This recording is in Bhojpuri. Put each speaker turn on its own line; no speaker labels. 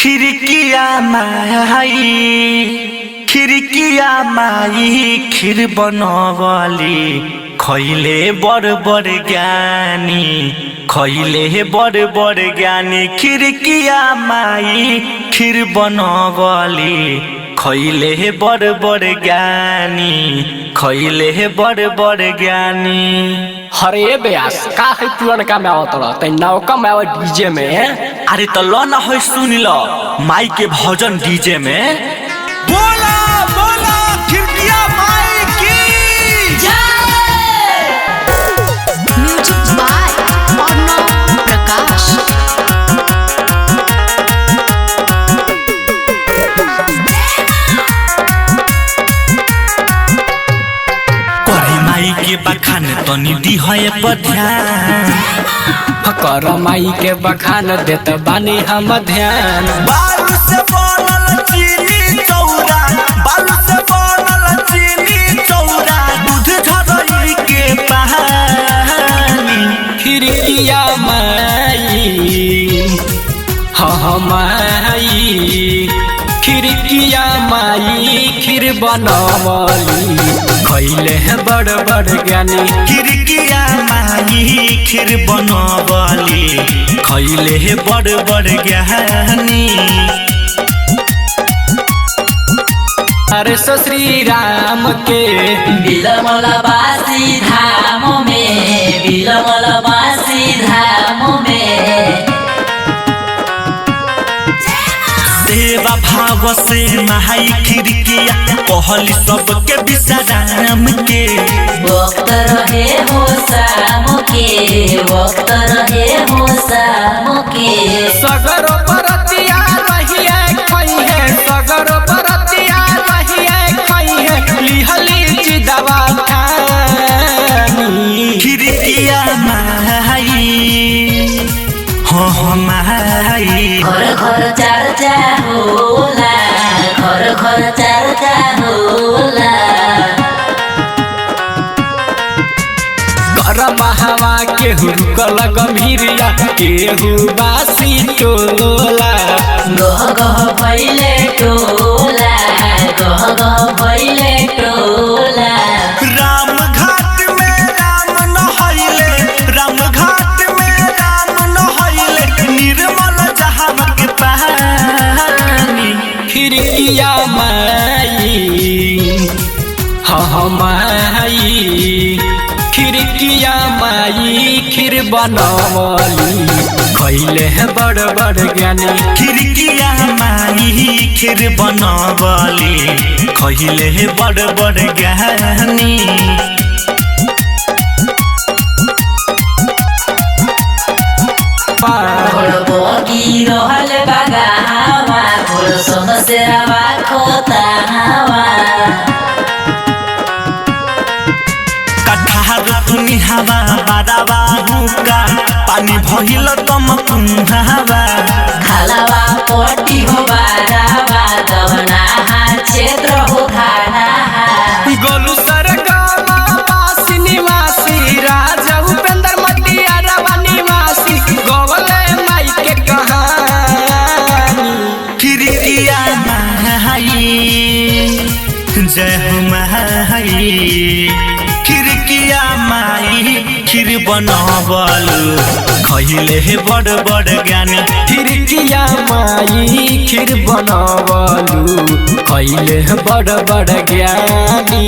खिड़किया माई खीर बनवली खैले बड़ बड़ ज्ञानी खिड़किया माई खीर बनवली खैले बड़ बड़ ज्ञानी
हरे ब्यास का है पुरनका में आवत रहते नौका में आवे डीजे में।
अरे तो लो ना हो सुन लो माई के भजन डीजे में। बोला बोला खिड़किया माई की
जय। Music by Arnav Prakash.
के बखान तनी दी है ध्यान
कर माई के बखान देत बानी हम ध्यान।
बालू से बनल चीनी चौरा दूध झरई के पानी
खिड़किया माई माई खिड़किया माई खीर बनवली खैले बड़ बड़ ज्ञानी
खिड़किया माई खीर बनवली खैले बड़ बड़ ज्ञानी।
अरे सो श्री राम के
बिलमलवासी धाम में
सेवा भाव से माई खिड़किया कहली सबके विश्राम के
वक्त रहे हो शाम के
सगर बरतिया रहिए खइहे सगर बरतिया रहिए खइहे लिहली चिदवा खानी
खिड़किया माई माई
घर घर चर्चा होला
कर महावा केहू रुकल गंभीरिया केहू बासी टोला
गह गह भइले टोला
राम घाट में राम नहैले निर्मल जहां के पानी
खिड़किया माई माई खिड़किया माई खीर बनवली खैले बड़ बड़ ज्ञानी
खिड़किया माई खीर बनवली खैले बड़ बड़ ज्ञानी।
बगी रहल बगावा फूल समसेवा खोतावा
कठार तुनी हवा बादावा हुका पानी भइल तम कुहावा
खालावा पट्टी हो बारावा दवना क्षेत्र हो खाना
गोलू सरगावा वासी निवासी राजा उपेंद्र मटिया रवा निवासी गोवले माई के कहानी
खिड़किया माई जय हो माई खिड़किया माई खीर बनवलु खैले बड़ बड़ ज्ञानी
खिड़किया माई खीर बनवलु खैले बड़ बड़ ज्ञानी।